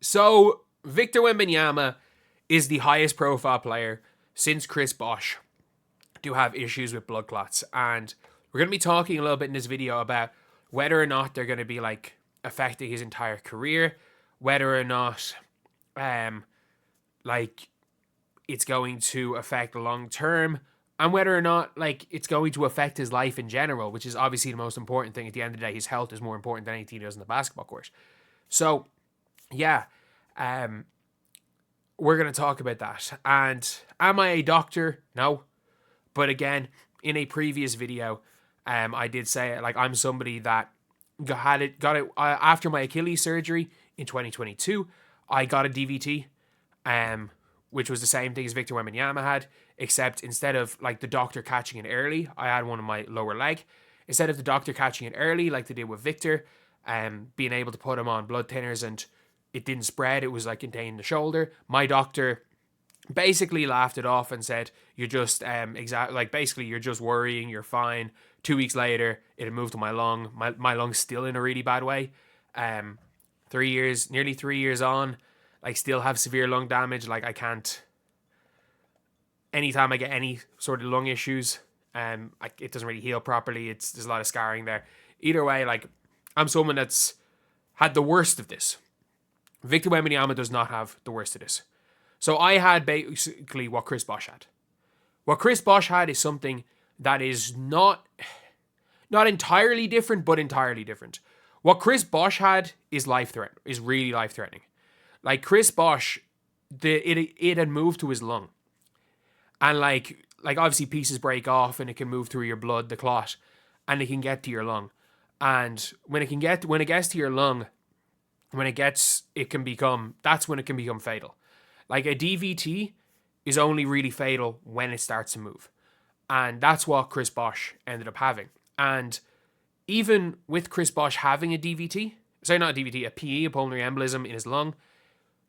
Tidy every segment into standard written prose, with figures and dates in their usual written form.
So, Victor Wembanyama is the highest profile player since Chris Bosh to have issues with blood clots. And we're going to be talking a little bit in this video about whether or not they're going to be like affecting his entire career, whether or not like it's going to affect long term, and whether or not like it's going to affect his life in general, which is obviously the most important thing. At the end of the day, his health is more important than anything he does in the basketball court. So yeah, we're going to talk about that. And am I a doctor? No. But again, in a previous video, I did say like I'm somebody that got it after my Achilles surgery in 2022. I got a DVT, which was the same thing as Victor Wembanyama had, except instead of like the doctor catching it early, I had one on my lower leg. Instead of the doctor catching it early, like they did with Victor, being able to put him on blood thinners and it didn't spread, it was like contained in the shoulder. My doctor basically laughed it off and said, "You're just basically you're just worrying. You're fine." 2 weeks later, it had moved to my lung. My lung's still in a really bad way. nearly 3 years on, like still have severe lung damage. Like I can't. Anytime I get any sort of lung issues, it doesn't really heal properly. There's a lot of scarring there. Either way, like I'm someone that's had the worst of this. Victor Wembanyama does not have the worst of this. So I had basically what Chris Bosh had. What Chris Bosh had is something that is not entirely different, but entirely different. What Chris Bosh had is really life-threatening. Like Chris Bosh, it had moved to his lung. And like obviously pieces break off and it can move through your blood, the clot, and it can get to your lung. And when it gets to your lung, that's when it can become fatal. Like a DVT is only really fatal when it starts to move. And that's what Chris Bosh ended up having. And even with Chris Bosh having a DVT, a PE, a pulmonary embolism in his lung,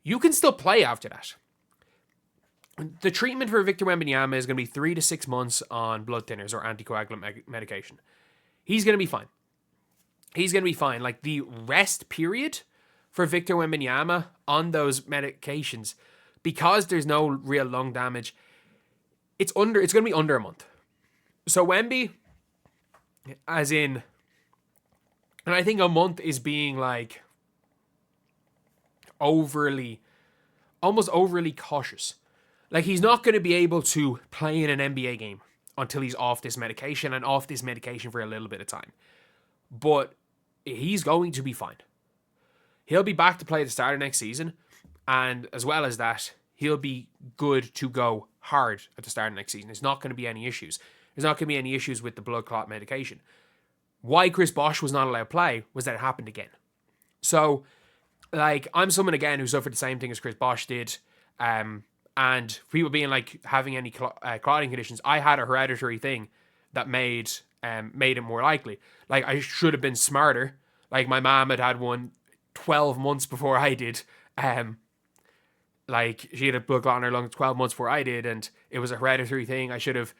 you can still play after that. The treatment for Victor Wembanyama is going to be 3 to 6 months on blood thinners or anticoagulant medication. He's going to be fine. Like the rest period for Victor Wembanyama on those medications, because there's no real lung damage, it's going to be under a month. So Wemby, as in, and I think a month is being like almost overly cautious. Like he's not going to be able to play in an NBA game until he's off this medication and off this medication for a little bit of time. But he's going to be fine. He'll be back to play at the start of next season. And as well as that, he'll be good to go hard at the start of next season. There's not going to be any issues. There's not going to be any issues with the blood clot medication. Why Chris Bosh was not allowed to play was that it happened again. So, like, I'm someone, again, who suffered the same thing as Chris Bosh did. And people being, like, having any clotting conditions, I had a hereditary thing that made it more likely. Like, I should have been smarter. Like, my mom had one 12 months before I did. Like, she had a blood clot in her lung 12 months before I did, and it was a hereditary thing. I should have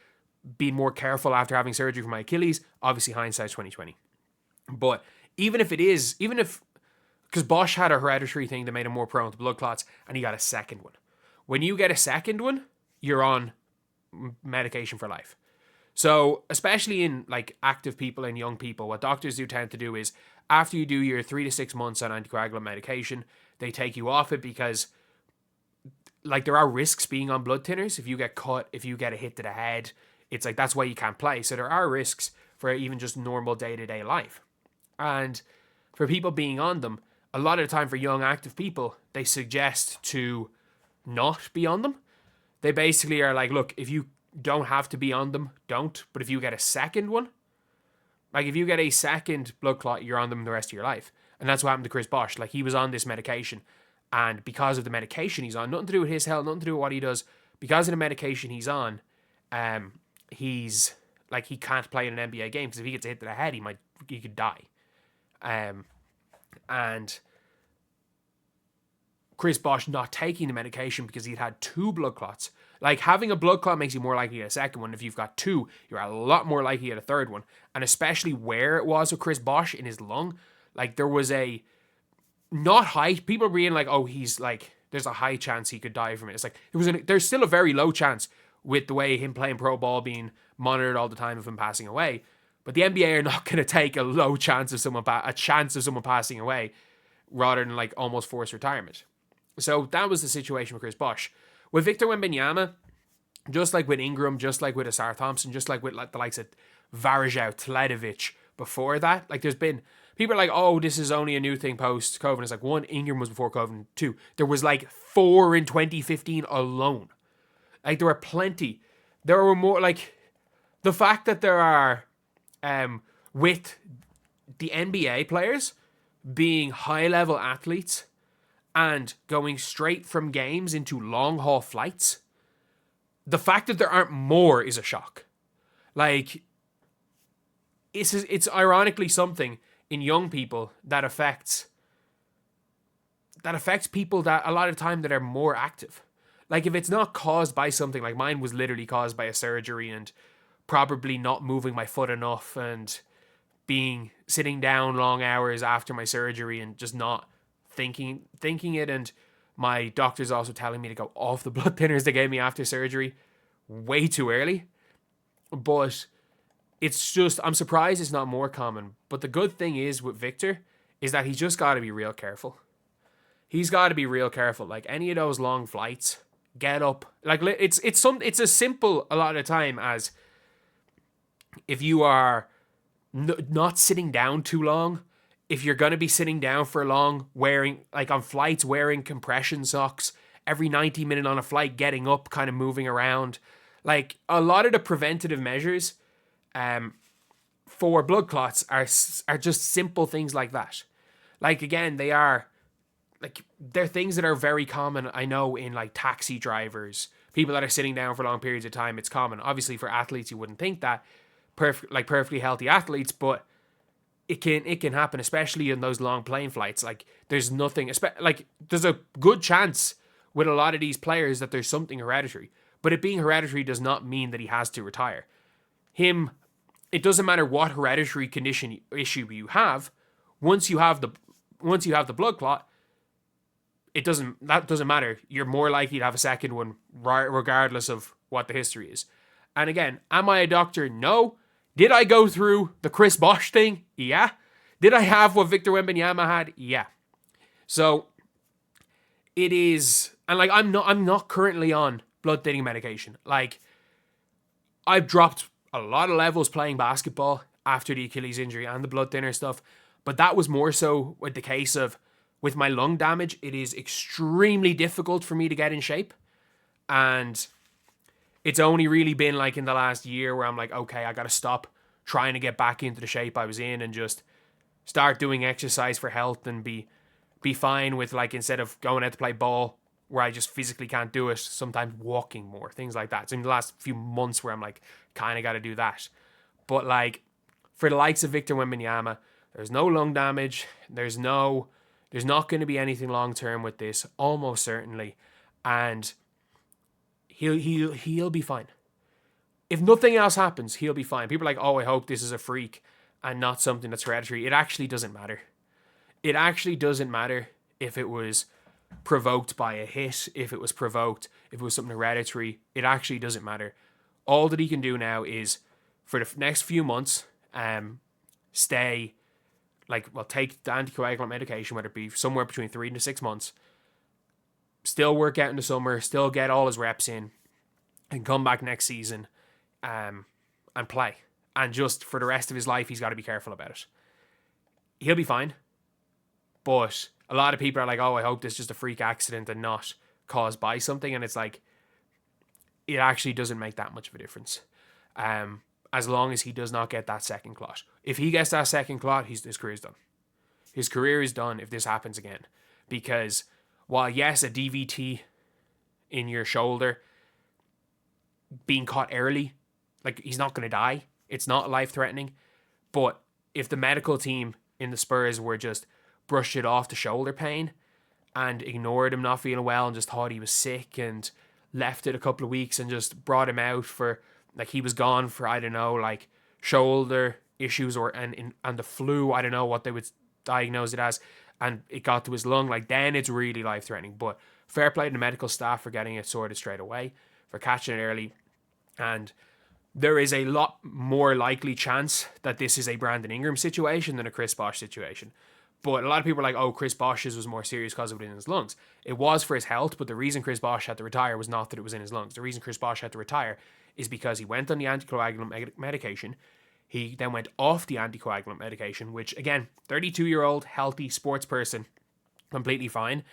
been more careful after having surgery for my Achilles. Obviously, hindsight 2020. But because Bosh had a hereditary thing that made him more prone to blood clots, and he got a second one. When you get a second one, you're on medication for life. So, especially in like active people and young people, what doctors do tend to do is after you do your 3 to 6 months on anticoagulant medication, they take you off it because like there are risks being on blood thinners. If you get cut, if you get a hit to the head, it's like that's why you can't play. So there are risks for even just normal day-to-day life. And for people being on them, a lot of the time for young active people, they suggest to not be on them. They basically are like, look, if you don't have to be on them, don't. But if you get a second one, like if you get a second blood clot, you're on them the rest of your life. And that's what happened to Chris Bosh. Like he was on this medication, and because of the medication he's on, nothing to do with his health, nothing to do with what he does, because of the medication he's on, he's like he can't play in an NBA game because if he gets a hit to the head, he could die. And Chris Bosh not taking the medication because he'd had 2 blood clots. Like having a blood clot makes you more likely to get a second one. If you've got 2, you're a lot more likely to get a third one. And especially where it was with Chris Bosh in his lung, like there was a not high. People being like, oh, he's like, there's a high chance he could die from it. It's like, there's still a very low chance with the way him playing pro ball being monitored all the time of him passing away. But the NBA are not going to take a low chance of someone, a chance of someone passing away, rather than like almost forced retirement. So that was the situation with Chris Bosh. With Victor Wembanyama, just like with Ingram, just like with Asar Thompson, just like with like the likes of Varejao, Tledovic before that, like there's been people are like, oh, this is only a new thing post-COVID. It's like, one, Ingram was before COVID. Two, there was like 4 in 2015 alone. Like there were plenty. There were more, like the fact that there are with the NBA players being high-level athletes and going straight from games into long-haul flights, the fact that there aren't more is a shock. Like, it's ironically something in young people that affects people that a lot of time that are more active. Like, if it's not caused by something, like mine was literally caused by a surgery and probably not moving my foot enough and sitting down long hours after my surgery and just not thinking it, and my doctor's also telling me to go off the blood thinners they gave me after surgery way too early. But it's just, I'm surprised it's not more common. But the good thing is with Victor is that he's just got to be real careful. He's got to be real careful. Like any of those long flights, get up. Like it's as simple a lot of the time as if you are not sitting down too long. If you're going to be sitting down for long, wearing, like on flights, wearing compression socks, every 90 minutes on a flight, getting up, kind of moving around. Like a lot of the preventative measures for blood clots are just simple things like that. Like, again, they're things that are very common, I know, in like taxi drivers, people that are sitting down for long periods of time. It's common. Obviously, for athletes, you wouldn't think that, perfectly healthy athletes, but it can happen, especially in those long plane flights. Like, there's nothing, like, there's a good chance with a lot of these players that there's something hereditary. But it being hereditary does not mean that he has to retire. It doesn't matter what hereditary issue you have. Once you have the blood clot, that doesn't matter. You're more likely to have a second one, regardless of what the history is. And again, am I a doctor? No. Did I go through the Chris Bosh thing? Yeah. Did I have what Victor Wembanyama had? Yeah. So it is, and like I'm not currently on blood thinning medication. Like, I've dropped a lot of levels playing basketball after the Achilles injury and the blood thinner stuff, but that was more so with the case of, with my lung damage, it is extremely difficult for me to get in shape. And it's only really been like in the last year where I'm like, okay, I got to stop trying to get back into the shape I was in and just start doing exercise for health and be fine with, like, instead of going out to play ball where I just physically can't do it, sometimes walking more, things like that. It's in the last few months where I'm like, kind of got to do that. But like, for the likes of Victor Wembanyama, there's no lung damage. There's not going to be anything long term with this, almost certainly. And he'll be fine. If nothing else happens, he'll be fine. People are like, oh, I hope this is a freak and not something that's hereditary. It actually doesn't matter. It actually doesn't matter if it was provoked by a hit, if it was something hereditary. It actually doesn't matter. All that he can do now is, for the next few months, take the anticoagulant medication, whether it be somewhere between 3 to 6 months, still work out in the summer, still get all his reps in, and come back next season and play. And just for the rest of his life, he's got to be careful about it. He'll be fine. But a lot of people are like, oh, I hope this is just a freak accident and not caused by something. And it's like, it actually doesn't make that much of a difference. As long as he does not get that second clot. If he gets that second clot, his career is done. His career is done if this happens again. Because while, yes, a DVT in your shoulder, being caught early, like, he's not going to die. It's not life-threatening. But if the medical team in the Spurs were just brushed it off the shoulder pain and ignored him not feeling well and just thought he was sick and left it a couple of weeks and just brought him out for, like, he was gone for, I don't know, like, shoulder issues and the flu, I don't know what they would diagnose it as, and it got to his lung, like then it's really life-threatening. But fair play to the medical staff for getting it sorted straight away, for catching it early. And there is a lot more likely chance that this is a Brandon Ingram situation than a Chris Bosh situation. But a lot of people are like, oh, Chris Bosh's was more serious because of it in his lungs. It was for his health, but the reason Chris Bosh had to retire was not that it was in his lungs. The reason Chris Bosh had to retire is because he went on the anticoagulant medication. He then went off the anticoagulant medication, which, again, 32-year-old, healthy sports person, completely fine.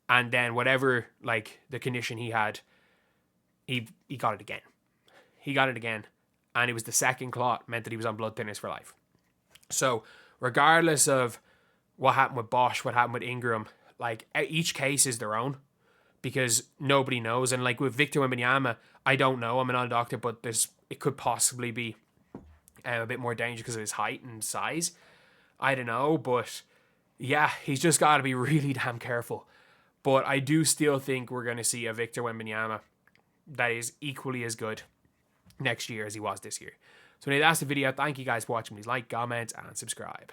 And then whatever, like, the condition he had, he got it again. He got it again. And it was the second clot, meant that he was on blood thinners for life. So, regardless of what happened with Bosh, what happened with Ingram, like, each case is their own, because nobody knows. And like with Victor Wembanyama, I don't know, I'm not a doctor, but it could possibly be a bit more dangerous because of his height and size. I don't know, but yeah, he's just got to be really damn careful. But I do still think we're going to see a Victor Wembanyama that is equally as good next year as he was this year. So anyway, that's the video. Thank you guys for watching. Please like, comment, and subscribe.